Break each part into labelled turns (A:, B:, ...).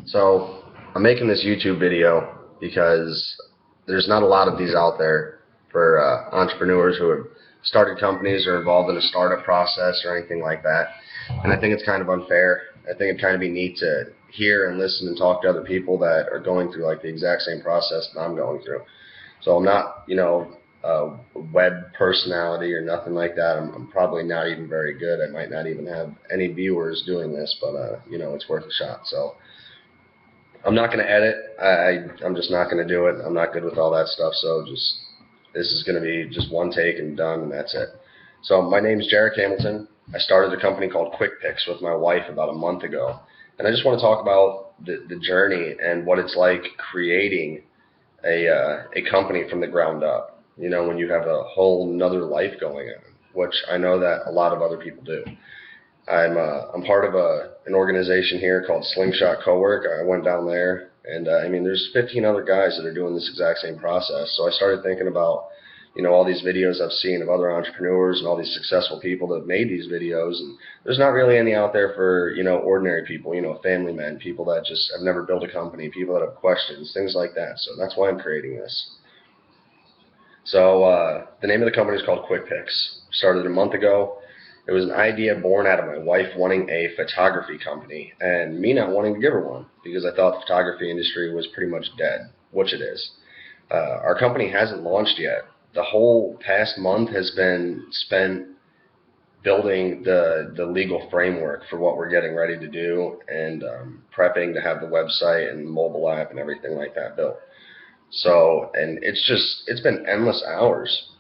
A: So I'm making this YouTube video because there's not a lot of these out there for entrepreneurs who have started companies or involved in a startup process or anything like that. And I think it's kind of unfair. I think it'd kind of be neat to hear and listen and talk to other people that are going through like the exact same process that I'm going through. So I'm not, a web personality or nothing like that. I'm probably not even very good. I might not even have any viewers doing this, but it's worth a shot. So I'm not going to edit. I'm just not going to do it. I'm not good with all that stuff. So this is going to be just one take and done, and that's it. So my name is Jarek Hamilton. I started a company called Quick Picks with my wife about a month ago, and I just want to talk about the journey and what it's like creating a company from the ground up. When you have a whole another life going on, which I know that a lot of other people do. I'm part of an organization here called Slingshot Cowork. I went down there, and there's 15 other guys that are doing this exact same process. So I started thinking about, all these videos I've seen of other entrepreneurs and all these successful people that have made these videos, and there's not really any out there for, ordinary people, family men, people that just have never built a company, people that have questions, things like that. So that's why I'm creating this. So the name of the company is called Quick Picks. Started a month ago. It was an idea born out of my wife wanting a photography company and me not wanting to give her one because I thought the photography industry was pretty much dead, which it is. Our company hasn't launched yet. The whole past month has been spent building the legal framework for what we're getting ready to do and prepping to have the website and the mobile app and everything like that built. So, and it's been endless hours.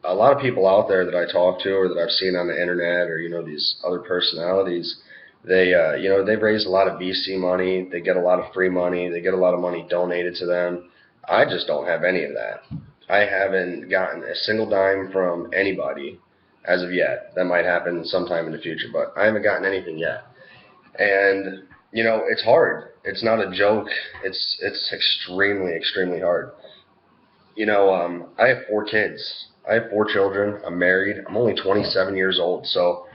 A: A lot of people out there that I talk to or that I've seen on the internet or, these other personalities, they've raised a lot of VC money, they get a lot of free money, they get a lot of money donated to them. I just don't have any of that. I haven't gotten a single dime from anybody as of yet. That might happen sometime in the future, but I haven't gotten anything yet. And, it's hard. It's not a joke. It's extremely, extremely hard. I have 4 kids. I have 4 children. I'm married. I'm only 27 years old. So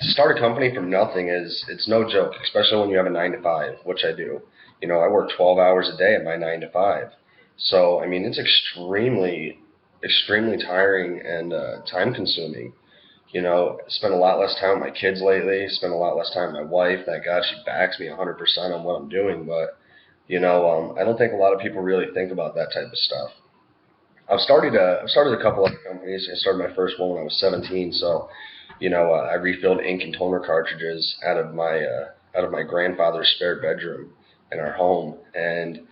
A: to start a company from nothing it's no joke, especially when you have a 9 to 5, which I do. I work 12 hours a day at my 9 to 5. So, it's extremely, extremely tiring and time consuming. Spend a lot less time with my kids lately. Spend a lot less time with my wife. Thank God she backs me 100% on what I'm doing. But, I don't think a lot of people really think about that type of stuff. I've started a couple other companies. I started my first one when I was 17. So, I refilled ink and toner cartridges out of my grandfather's spare bedroom in our home, and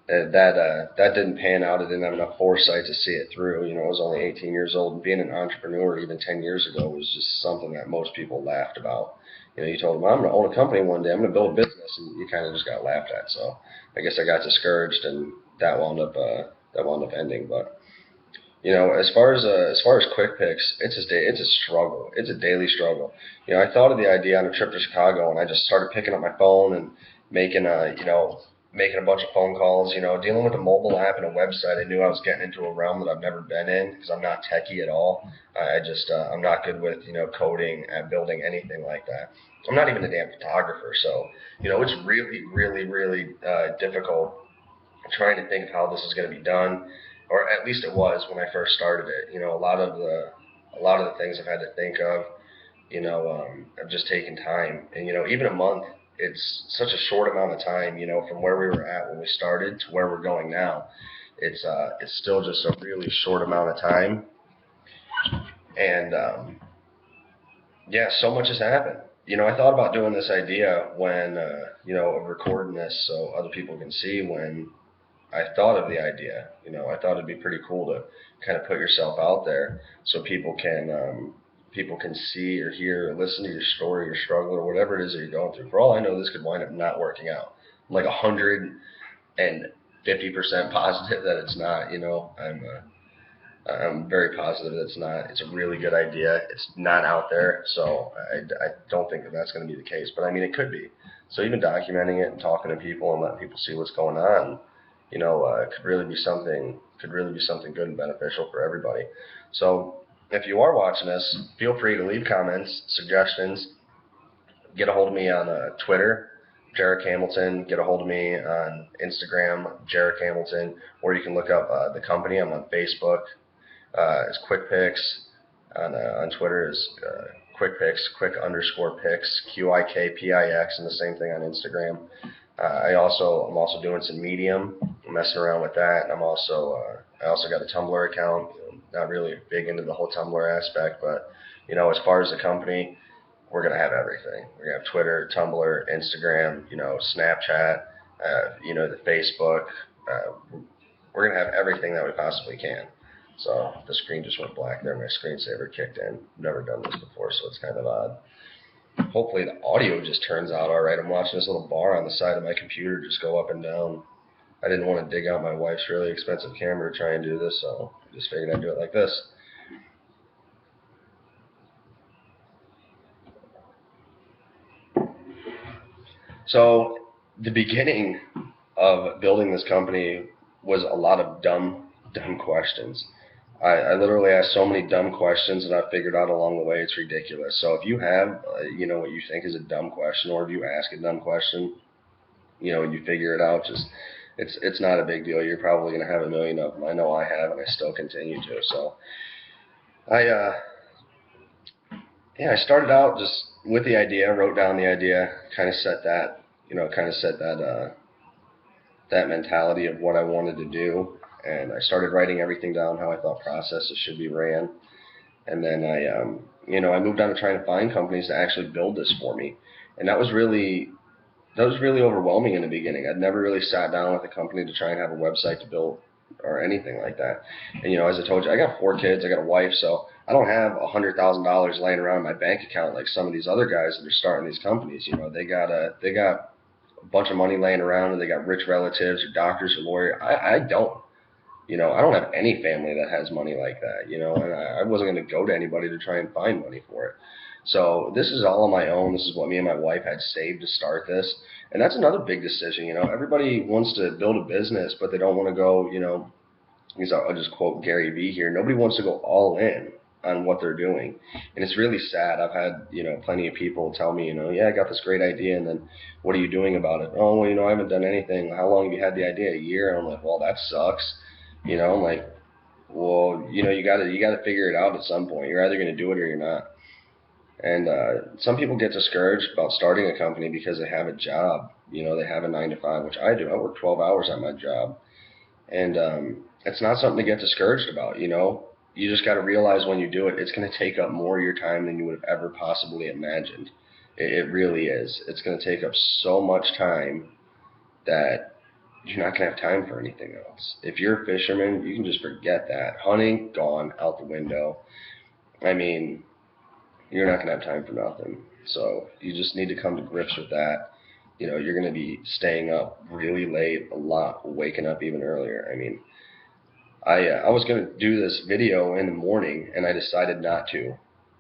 A: that didn't pan out. I didn't have enough foresight to see it through. I was only 18 years old, and being an entrepreneur even 10 years ago was just something that most people laughed about. You told them, I'm going to own a company one day, I'm going to build a business, and you kind of just got laughed at. So I guess I got discouraged, and that wound up ending. But as far as Quick Picks, it's a struggle. It's a daily struggle. I thought of the idea on a trip to Chicago, and I just started picking up my phone and making a bunch of phone calls. Dealing with a mobile app and a website. I knew I was getting into a realm that I've never been in because I'm not techie at all. I'm not good with coding and building anything like that. I'm not even a damn photographer, so it's really, really, really difficult trying to think of how this is going to be done, or at least it was when I first started it. A lot of the things I've had to think of, have just taken time, and even a month, it's such a short amount of time. From where we were at when we started to where we're going now, it's still just a really short amount of time, and yeah, so much has happened. I thought about doing this idea when of recording this so other people can see when I thought of the idea. I thought it'd be pretty cool to kind of put yourself out there so people can see or hear or listen to your story, your struggle, or whatever it is that you're going through. For all I know, this could wind up not working out. I'm like 150% positive that it's not. I'm very positive that it's not. It's a really good idea. It's not out there, so I don't think that that's going to be the case. But it could be. So even documenting it and talking to people and letting people see what's going on, could really be something good and beneficial for everybody. So if you are watching this, feel free to leave comments, suggestions. Get a hold of me on Twitter Jarek Hamilton. Get a hold of me on Instagram, Jarek Hamilton, or you can look up the company. I'm on Facebook. It's Quick Picks. On Twitter is Quick Picks, quick_picks, QIKPIX, and the same thing on Instagram. I'm also doing some Medium, messing around with that. And I also got a Tumblr account. Not really big into the whole Tumblr aspect, but as far as the company, we're gonna have everything. We're gonna have Twitter, Tumblr, Instagram, Snapchat, the Facebook. We're gonna have everything that we possibly can. So the screen just went black there. My screensaver kicked in. Never done this before, so it's kind of odd. Hopefully the audio just turns out all right. I'm watching this little bar on the side of my computer just go up and down. I didn't want to dig out my wife's really expensive camera to try and do this, so I just figured I'd do it like this. So the beginning of building this company was a lot of dumb questions. I literally asked so many dumb questions, and I figured out along the way it's ridiculous. So if you have, what you think is a dumb question, or if you ask a dumb question, and you figure it out, it's not a big deal. You're probably going to have a million of them. I know I have, and I still continue to. So I started out just with the idea, wrote down the idea, kind of set that that mentality of what I wanted to do. And I started writing everything down, how I thought processes should be ran. And then I moved on to trying to find companies to actually build this for me. And that was really overwhelming in the beginning. I'd never really sat down with a company to try and have a website to build or anything like that. And as I told you, I got 4 kids, I got a wife, so I don't have $100,000 laying around in my bank account like some of these other guys that are starting these companies. They got a bunch of money laying around, and they got rich relatives or doctors or lawyers. I don't. I don't have any family that has money like that, and I wasn't going to go to anybody to try and find money for it. So this is all on my own. This is what me and my wife had saved to start this. And that's another big decision. Everybody wants to build a business, but they don't want to go, because I'll just quote Gary Vee here, nobody wants to go all in on what they're doing. And it's really sad. I've had, plenty of people tell me, yeah, I got this great idea, and then what are you doing about it? Oh, well, I haven't done anything. How long have you had the idea? A year? And I'm like, well, that sucks. I'm like, well, you gotta figure it out at some point. You're either going to do it or you're not. And some people get discouraged about starting a company because they have a job. They have a 9 to 5, which I do. I work 12 hours on my job. And it's not something to get discouraged about, You just got to realize when you do it, it's going to take up more of your time than you would have ever possibly imagined. It really is. It's going to take up so much time that you're not going to have time for anything else. If you're a fisherman, you can just forget that. Hunting, gone, out the window. I mean, you're not going to have time for nothing. So you just need to come to grips with that. You're going to be staying up really late, a lot, waking up even earlier. I mean, I was going to do this video in the morning, and I decided not to.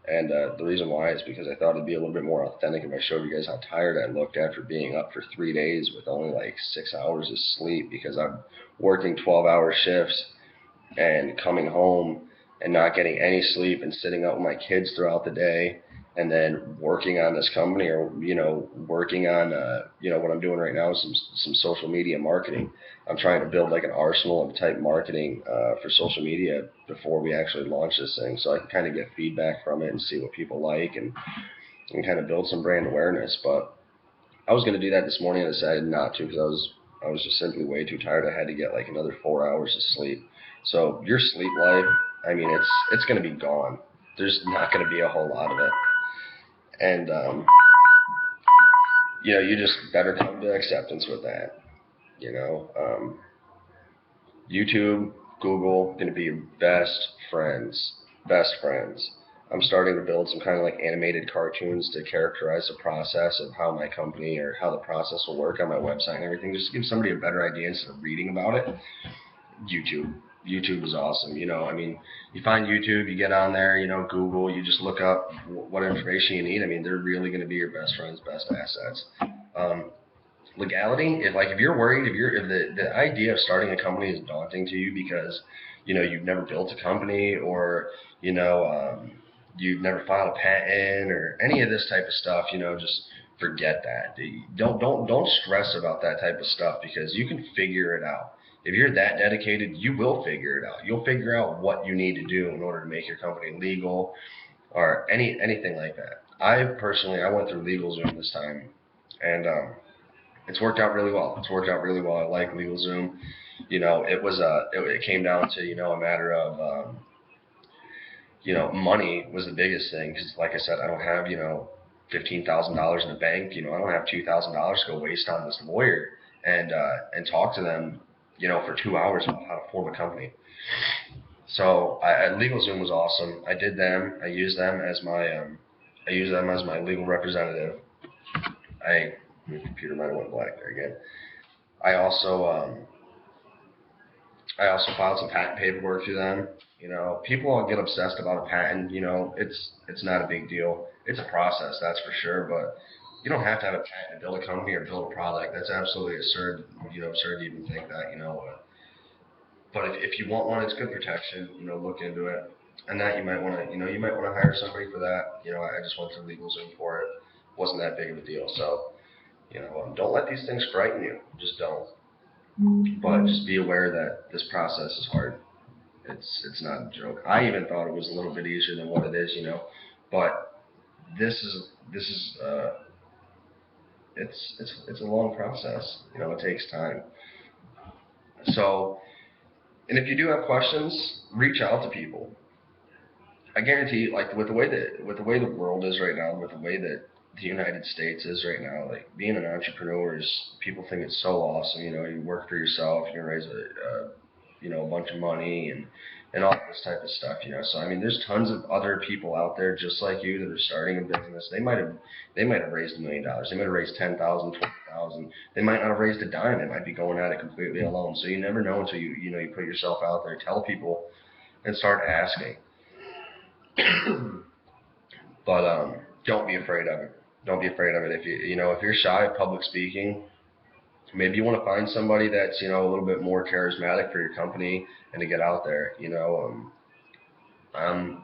A: And the reason why is because I thought it'd be a little bit more authentic if I showed you guys how tired I looked after being up for 3 days with only like 6 hours of sleep, because I'm working 12-hour shifts and coming home and not getting any sleep and sitting up with my kids throughout the day, and then working on this company, or working on what I'm doing right now, some social media marketing. I'm trying to build like an arsenal of type marketing for social media before we actually launch this thing, so I can kind of get feedback from it and see what people like, and kind of build some brand awareness. But I was going to do that this morning, and I decided not to, because I was just simply way too tired. I had to get like another 4 hours of sleep. So your sleep life, I mean, it's going to be gone. There's not going to be a whole lot of it. And, you just better come to acceptance with that. YouTube, Google, going to be your best friends. Best friends. I'm starting to build some kind of like animated cartoons to characterize the process of how my company, or how the process will work on my website and everything, just to give somebody a better idea instead of reading about it. YouTube is awesome. I mean, you find YouTube, you get on there, Google, you just look up what information you need. I mean, they're really going to be your best friends, best assets. Legality, if you're worried, if the idea of starting a company is daunting to you because, you've never built a company, or, you've never filed a patent or any of this type of stuff, just forget that. Don't stress about that type of stuff because you can figure it out. If you're that dedicated, you will figure it out. You'll figure out what you need to do in order to make your company legal or anything like that. I went through LegalZoom this time, and it's worked out really well. I like LegalZoom. It came down to a matter of money was the biggest thing because, like I said, I don't have $15,000 in the bank. I don't have $2,000 to go waste on this lawyer and talk to them for 2 hours about how to form a company. So LegalZoom was awesome. I did them. I used them as my legal representative. My computer might have went black there again. I also filed some patent paperwork through them. People all get obsessed about a patent. It's not a big deal. It's a process, that's for sure. But you don't have to have a patent to build a company or build a product. That's absolutely absurd. Absurd to even think that. But if you want one, it's good protection. Look into it. And that you might want to hire somebody for that. I just went to LegalZoom for it. Wasn't that big of a deal. So don't let these things frighten you. Just don't. But just be aware that this process is hard. It's not a joke. I even thought it was a little bit easier than what it is. But this is it's a long process. It takes time. So. And if you do have questions, reach out to people. I guarantee, like with the way the world is right now, with the way that the United States is right now, like being an entrepreneur people think it's so awesome. You work for yourself, you raise a bunch of money and all this type of stuff. So I mean, there's tons of other people out there just like you that are starting a business. They might have raised $1 million. They might have raised 10,000, 20,000. They might not have raised a dime. They might be going at it completely alone. So you never know until you put yourself out there, tell people, and start asking. But don't be afraid of it. Don't be afraid of it. If if you're shy of public speaking, maybe you want to find somebody that's a little bit more charismatic for your company and to get out there. I'm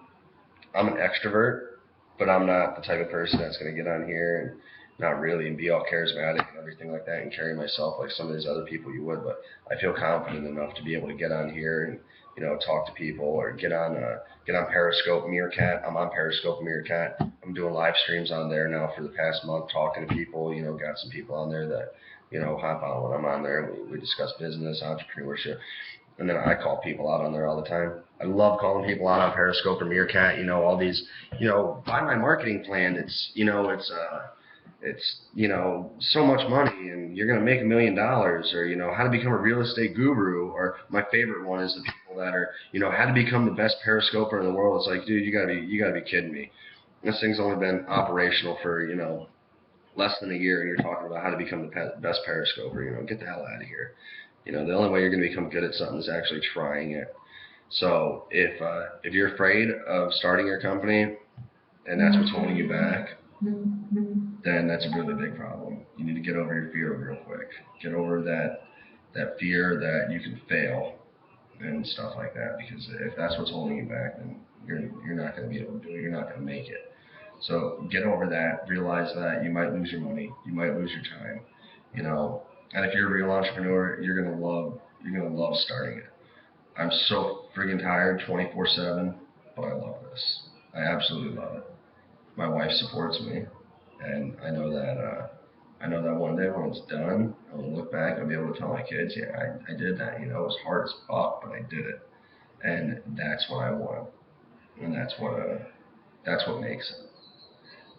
A: an extrovert, but I'm not the type of person that's going to get on here and not really and be all charismatic and everything like that and carry myself like some of these other people you would. But I feel confident enough to be able to get on here and talk to people or get on Periscope, Meerkat. I'm on Periscope, Meerkat. I'm doing live streams on there now for the past month, talking to people. Got some people on there that hop on when I'm on there. We discuss business, entrepreneurship. And then I call people out on there all the time. I love calling people out on Periscope or Meerkat. All these, buy my marketing plan. It's so much money and you're going to make $1 million, or, how to become a real estate guru. Or my favorite one is the people that are, how to become the best Periscoper in the world. It's like, dude, you gotta be kidding me. This thing's only been operational for, less than a year, and you're talking about how to become the best Periscoper. Get the hell out of here. The only way you're going to become good at something is actually trying it. So if you're afraid of starting your company and that's what's holding you back, then that's a really big problem. You need to get over your fear real quick. Get over that fear that you can fail and stuff like that, because if that's what's holding you back, then you're not going to be able to do it. You're not going to make it. So get over that. Realize that you might lose your money. You might lose your time. And if you're a real entrepreneur, you're gonna love starting it. I'm so friggin' tired 24/7, but I love this. I absolutely love it. My wife supports me, and I know that one day when it's done, I'll look back and I'll be able to tell my kids, yeah, I did that. It was hard as fuck, but I did it, and that's what I want, and that's what makes it.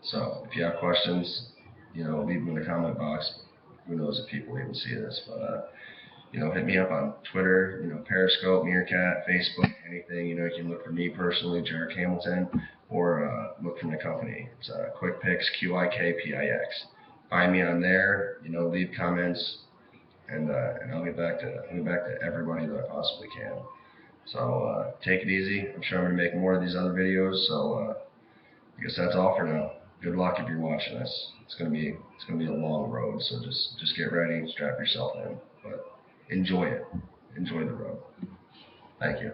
A: So if you have questions, leave them in the comment box. Who knows if people even see this, but hit me up on Twitter, Periscope, Meerkat, Facebook, anything. You can look for me personally, Jarek Hamilton, or look for the company. It's Quick Picks, QUIKPIX. Find me on there. Leave comments, and I'll get back to everybody that I possibly can. So take it easy. I'm sure I'm gonna make more of these other videos. So I guess that's all for now. Good luck if you're watching this. It's gonna be a long road, so just get ready, strap yourself in, but enjoy it. Enjoy the road. Thank you.